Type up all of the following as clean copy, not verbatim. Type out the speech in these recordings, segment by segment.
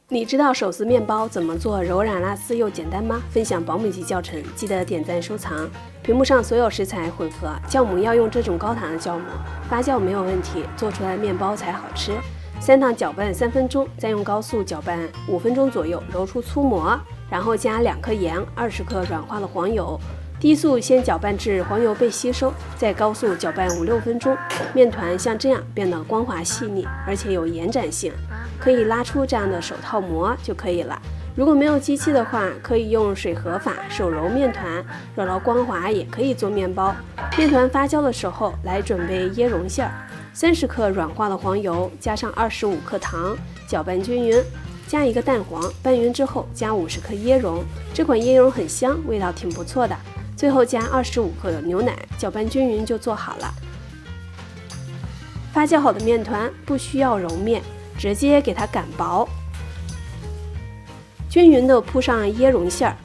你知道手撕面包怎么做柔软拉丝又简单吗？分享保姆级教程，记得点赞收藏。屏幕上所有食材混合，酵母要用这种高糖的酵母，发酵没有问题，做出来的面包才好吃。3糖搅拌3分钟，再用高速搅拌5分钟左右，揉出粗膜，然后加2克盐，20克软化的黄油。低速先搅拌至黄油被吸收，再高速搅拌5-6分钟，面团像这样变得光滑细腻，而且有延展性，可以拉出这样的手套膜就可以了。如果没有机器的话，可以用水合法手揉面团，揉到光滑也可以做面包。面团发酵的时候来准备椰蓉馅儿，30克软化的黄油加上25克糖，搅拌均匀。加1个蛋黄，拌匀之后加50克椰蓉，这款椰蓉很香，味道挺不错的。最后加25克的牛奶，搅拌均匀就做好了。发酵好的面团不需要揉面，直接给它擀薄，均匀地铺上椰蓉馅儿。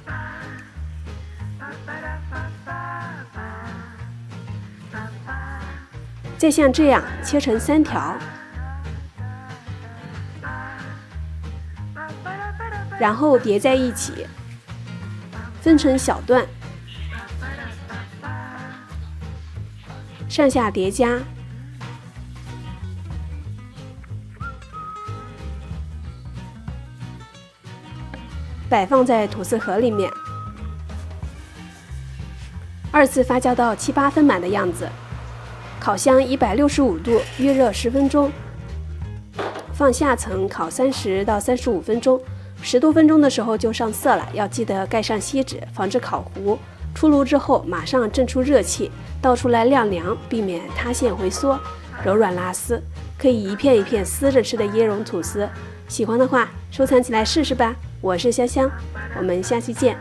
再像这样切成3条，然后叠在一起，分成小段，上下叠加，摆放在吐司盒里面。2次发酵到7-8分满的样子，烤箱165度预热10分钟，放下层烤30到35分钟。10多分钟的时候就上色了，要记得盖上锡纸，防止烤糊。出炉之后马上震出热气，倒出来晾凉，避免塌陷回缩。柔软拉丝，可以一片一片撕着吃的椰蓉吐司。喜欢的话收藏起来试试吧。我是香香，我们下期见。